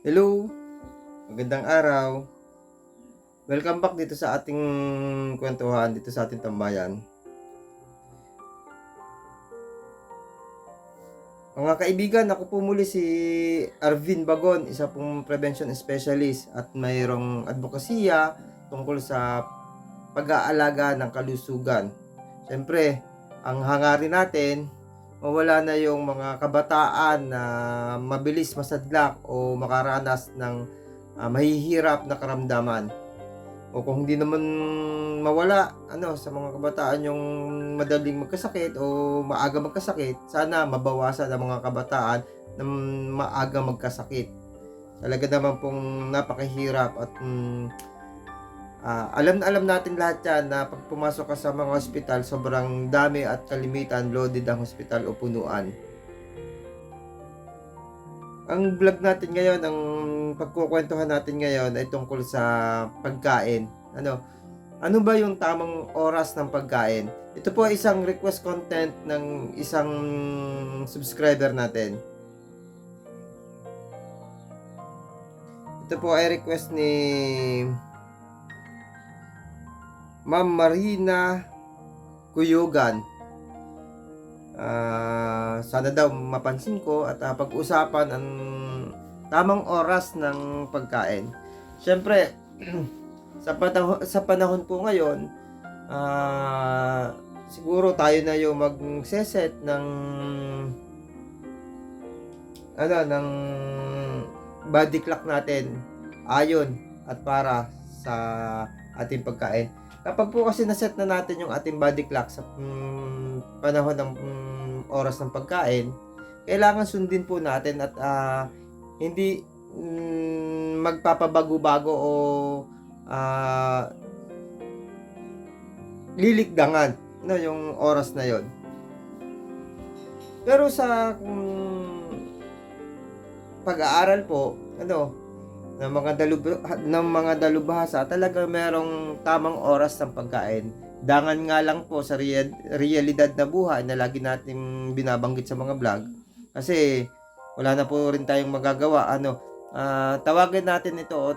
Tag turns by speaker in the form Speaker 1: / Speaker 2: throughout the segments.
Speaker 1: Hello, magandang araw. Welcome back dito sa ating kwentuhan, dito sa ating tambayan. Mga kaibigan, ako po muli si Arvin Bagon, isa pong prevention specialist at mayroong advokasya tungkol sa pag-aalaga ng kalusugan. Siyempre, ang hangarin natin, mawala na yung mga kabataan na mabilis masadlak o makaranas ng mahihirap na karamdaman. O kung hindi naman mawala sa mga kabataan yung madaling magkasakit o maaga magkasakit, sana mabawasan ang mga kabataan na maaga magkasakit. Talaga naman pong napakahirap at alam na alam natin lahat yan na pag pumasok ka sa mga ospital, sobrang dami at kalimitan loaded ang ospital o punuan. Ang vlog natin ngayon, ang pagkukwentuhan natin ngayon ay tungkol sa pagkain. Ano ba yung tamang oras ng pagkain? Ito po ay isang request content ng isang subscriber natin. Ito po ay request ni Ma'am Marina Kuyugan. Sana daw mapansin ko at pag-usapan ang tamang oras ng pagkain. Siyempre, sa panahon po ngayon, siguro tayo na yung mag-set ng ng body clock natin ayon at para sa ating pagkain. Kapag po kasi na-set na natin yung ating body clock sa panahon ng oras ng pagkain, kailangan sundin po natin at hindi magpapabago-bago o lilikdangan yung oras na yon. Pero sa pag-aaral po ng mga dalubhasa, talaga merong tamang oras ng pagkain. Dangan nga lang po sa realidad na buhay na lagi nating binabanggit sa mga vlog, kasi wala na po rin tayong magagawa. Tawagin natin ito at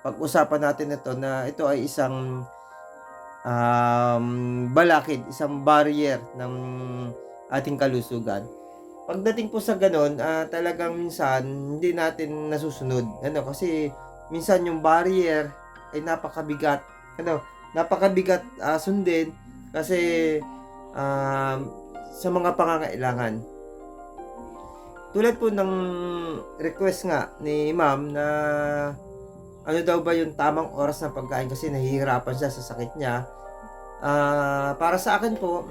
Speaker 1: pag-usapan natin ito na ito ay isang balakid, isang barrier ng ating kalusugan. Pagdating po sa ganun, talagang minsan hindi natin nasusunod. Kasi minsan yung barrier ay napakabigat. Napakabigat sundin kasi sa mga pangangailangan. Tulad po ng request nga ni Ma'am na ano daw ba yung tamang oras ng pagkain kasi nahihirapan siya sa sakit niya. Para sa akin po,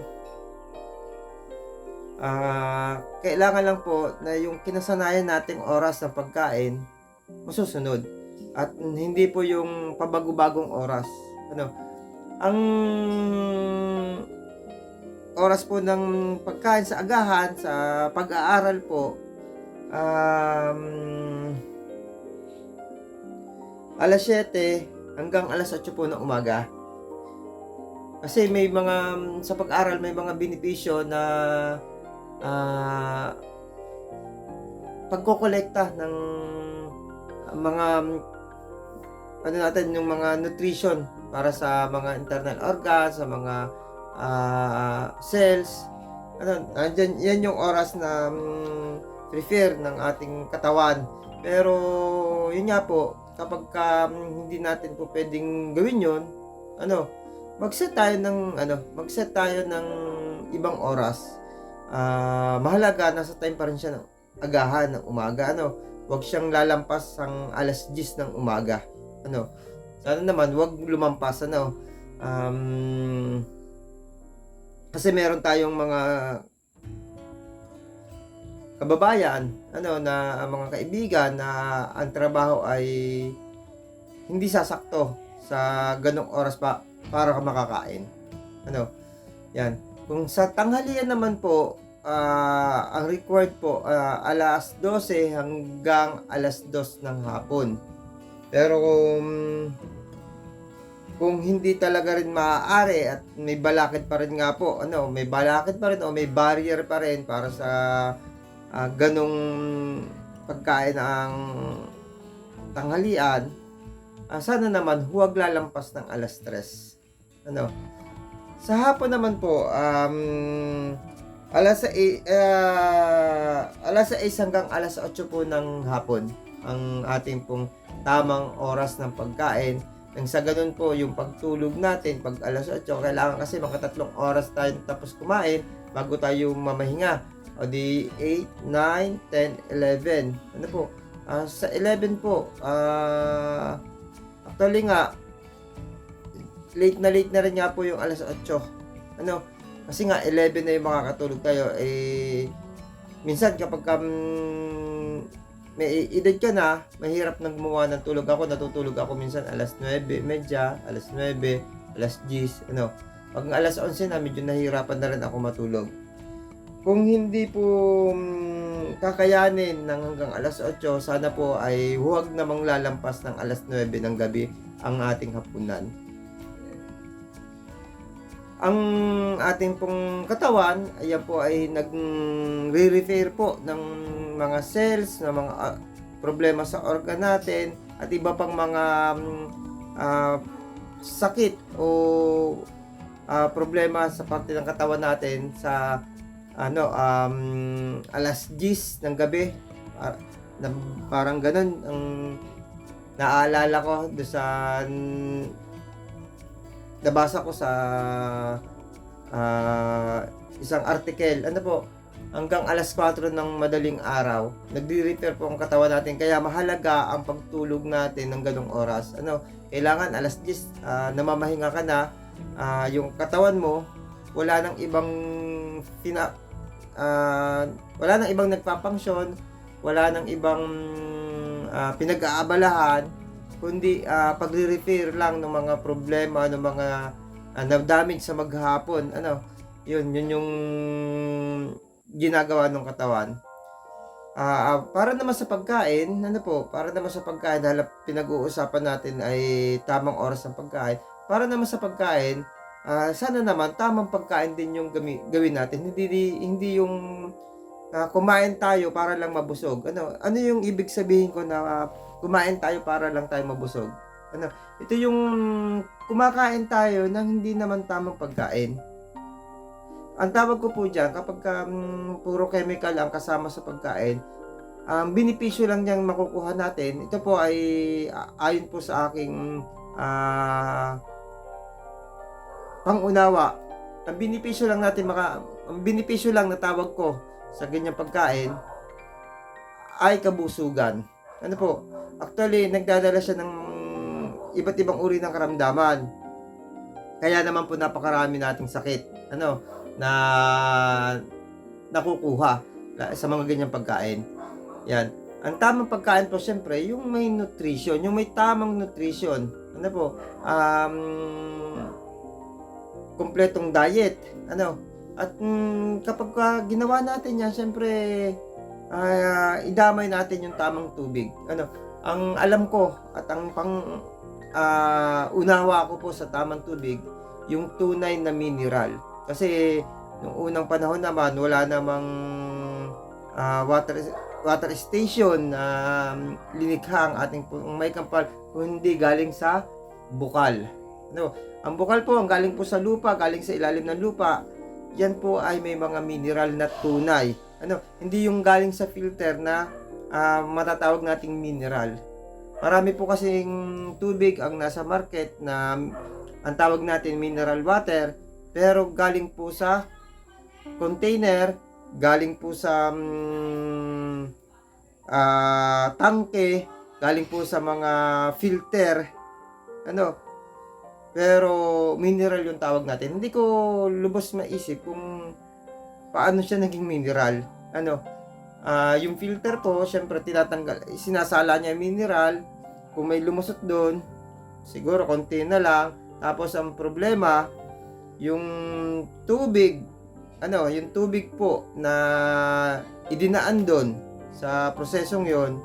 Speaker 1: kailangan lang po na yung kinasanayan nating oras ng pagkain masusunod at hindi po yung pabago-bagong oras. Ang oras po ng pagkain sa agahan, sa pag-aaral po, alas 7 hanggang alas 8 po ng umaga. Kasi may mga sa pag-aral may mga benepisyo na pagkokolekta ng mga natin, yung mga nutrition para sa mga internal organs, sa mga cells. Yan yung oras na prefer ng ating katawan. Pero yun nga po, kapag hindi natin po pwedeng gawin yun, mag-set tayo ng ibang oras. Mahalaga, nasa time pa rin siya ng agahan ng umaga. Huwag siyang lalampas ang alas 10 ng umaga. Sana naman huwag lumampas. Kasi meron tayong mga kababayan, na mga kaibigan na ang trabaho ay hindi sasakto sa ganong oras pa para ka makakain. Yan. Kung sa tanghalian naman po, ang required po alas 12 hanggang alas 2 ng hapon. Pero kung hindi talaga rin maaari at may balakid pa rin nga po, may balakid pa rin o may barrier pa rin para sa ganong pagkain ng tanghalian, sana naman huwag lalampas ng alas 3. Ano? Sa hapon naman po, alas 6 hanggang alas 8 po ng hapon ang ating pong tamang oras ng pagkain. Nang sa ganun po, yung pagtulog natin, pag alas 8, kailangan kasi mga 3 oras tayo tapos kumain bago tayo mamahinga. O di 8, 9, 10, 11. Ano po? Sa 11 po, actually nga, late na rin nga po yung alas 8. Ano? Kasi nga 11 na yung makakatulog tayo. Minsan kapag may edad ka na, mahirap nang gumawa ng tulog. Ako natutulog ako minsan alas 9:30, alas 9, alas 10, ano. Pag alas 11 na, medyo nahihirapan na rin ako matulog. Kung hindi po kakayanin ng hanggang alas 8, sana po ay huwag namang lalampas ng alas 9 ng gabi ang ating hapunan. Ang ating pong katawan, ayan po ay nagre-repair po ng mga cells, ng mga problema sa organ natin, at iba pang mga sakit o problema sa parte ng katawan natin sa alas 10 ng gabi. Parang ganun ang naalala ko do sa nabasa ko sa isang article. Ano po, hanggang alas 4 ng madaling araw, nagre-repair po ang katawan natin. Kaya mahalaga ang pagtulog natin ng ganong oras. Ano, kailangan alas 10, namamahinga ka na, yung katawan mo, wala nang ibang wala nang ibang nagpapangsyon, wala nang ibang pinag-aabalahan, kundi pagre-repair lang ng mga problema, ng mga na-damage sa maghapon. Ano, yun yung ginagawa ng katawan. Para naman sa pagkain, dahil pinag-uusapan natin ay tamang oras ng pagkain. Para naman sa pagkain, sana naman tamang pagkain din yung gawin natin. Hindi yung kumain tayo para lang mabusog. Ano yung ibig sabihin ko na kumain tayo para lang tayo mabusog? Ito yung kumakain tayo ng hindi naman tamang pagkain. Ang tawag ko po dyan, kapag puro chemical ang kasama sa pagkain, benepisyo lang niyang makukuha natin. Ito po ay ayon po sa aking pangunawa. Ang benepisyo lang na tawag ko sa ganyang pagkain ay kabusugan. Ano po? Actually, nagdadala siya ng iba't ibang uri ng karamdaman. Kaya naman po napakarami nating sakit na nakukuha sa mga ganyang pagkain. Yan. Ang tamang pagkain po siyempre, yung may nutrition, yung may tamang nutrition. Ano po? Kompletong diet. At kapag ginawa natin yan, siyempre idamay natin yung tamang tubig. Ang alam ko at ang unawa ko po sa tamang tubig, yung tunay na mineral. Kasi nung unang panahon naman, wala namang water station na linikha ang ating may kampal, kundi galing sa bukal. Ang bukal po, ang galing po sa lupa, galing sa ilalim ng lupa. Yan po ay may mga mineral na tunay. Hindi yung galing sa filter na matatawag nating mineral. Marami po kasing tubig ang nasa market na ang tawag natin mineral water, pero galing po sa container, galing po sa tangke, galing po sa mga filter. Pero mineral yung tawag natin. Hindi ko lubos maisip kung paano siya naging mineral. Yung filter po, syempre tinatanggal, sinasala niya yung mineral. Kung may lumusot doon, siguro konti na lang. Tapos ang problema, yung tubig, yung tubig po na idinaan doon sa prosesong yon,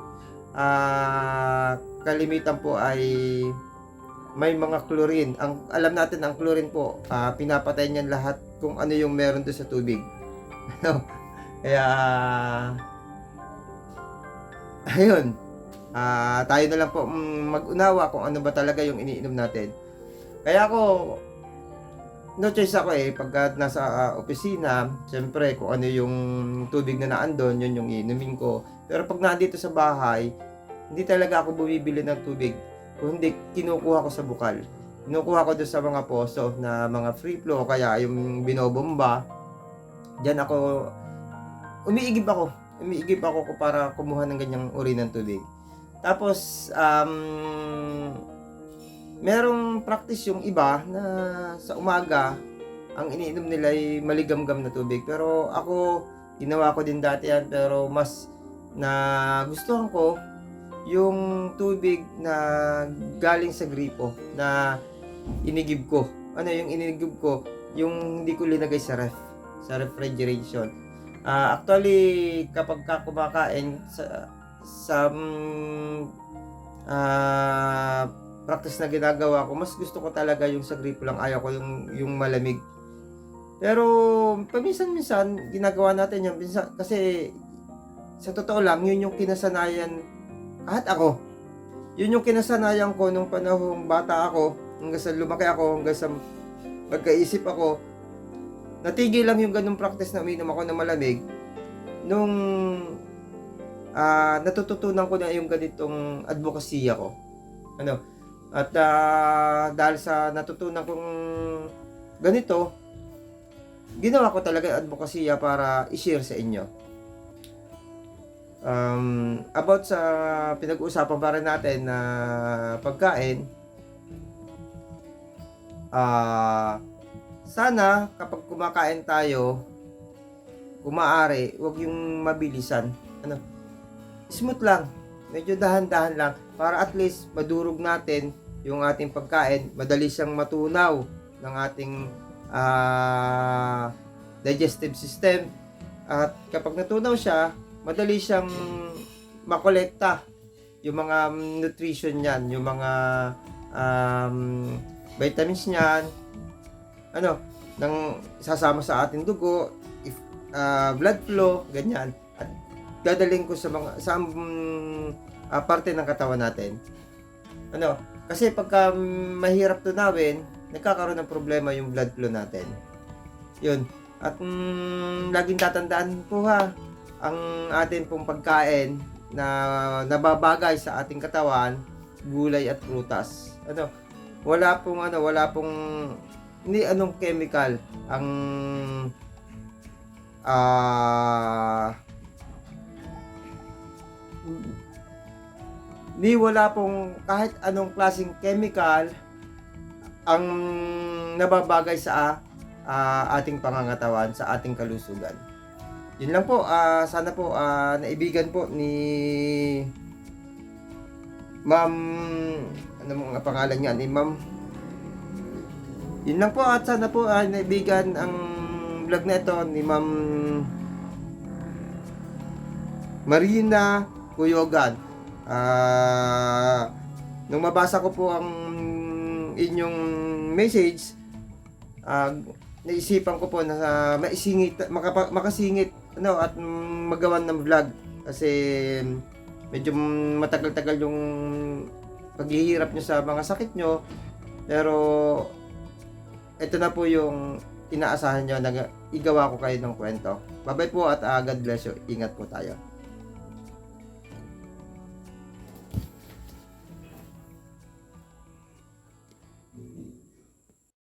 Speaker 1: kalimitan po ay may mga chlorine. Ang alam natin, ang chlorine po, pinapatay niyan lahat kung ano yung meron doon sa tubig. Kaya ayun, tayo na lang po mag-unawa kung ano ba talaga yung iniinom natin. Kaya ako, no choice ako pagka nasa opisina, siyempre kung ano yung tubig na naandun, yun yung iinumin ko. Pero pag nandito sa bahay, hindi talaga ako bumibili ng tubig. Kung hindi, kinukuha ko sa bukal. Kinukuha ko doon sa mga poso na mga free flow, kaya yung binobomba. Diyan ako, umiigib ako. Umiigib ako para kumuha ng ganyang uri ng tubig. Tapos, merong practice yung iba na sa umaga, ang iniinom nila ay maligamgam na tubig. Pero ako, ginawa ko din dati yan, pero mas na gustuhan ko yung tubig na galing sa gripo na inigib ko. Ano yung inigib ko? Yung hindi ko linagay sa refrigeration. Actually, kapag kumakain sa practice na ginagawa ko, mas gusto ko talaga yung sa gripo lang. Ayaw ko yung malamig. Pero paminsan-minsan ginagawa natin yan kasi sa totoo lang, yun yung kinasanayan. Kahit ako, yun yung kinasanayan ko nung panahong bata ako, hanggang sa lumaki ako, hanggang sa pagkaisip ako. Natigil lang yung ganung practice na uminom ako ng malamig nung natututunan ko na yung ganitong advokasya ko. At dahil sa natutunan kong ganito, ginawa ko talaga advokasya para i-share sa inyo. About sa pinag-uusapan para natin na pagkain, sana kapag kumakain tayo, kung maaari, huwag yung mabilisan. Smooth lang, medyo dahan-dahan lang, para at least madurog natin yung ating pagkain, madali siyang matunaw ng ating digestive system. At kapag natunaw siya, madali siyang makolekta yung mga nutrition niyan, yung mga vitamins niyan, nang sasama sa ating dugo, blood flow, ganyan. At dadaling ko sa mga parte ng katawan natin. Kasi pagka mahirap tunawin, nagkakaroon ng problema yung blood flow natin. Yun. At laging tatandaan po ang atin pong pagkain na nababagay sa ating katawan, gulay at prutas. Wala pong hindi anong chemical ang wala pong kahit anong klaseng chemical ang nababagay sa ating pangangatawan, sa ating kalusugan. Yun lang po, sana po naibigan po ni Ma'am, ano mga pangalan niya, ni Ma'am. Yun lang po, at sana po naibigan ang vlog na ito ni Ma'am Marina Kuyogan. Nung mabasa ko po ang inyong message, naisipan ko po na makasingit at magawan ng vlog kasi medyo matagal-tagal yung paghihirap nyo sa mga sakit nyo, pero ito na po yung inaasahan nyo na igawa ko kayo ng kwento. Bye bye po at God bless you. Ingat po tayo.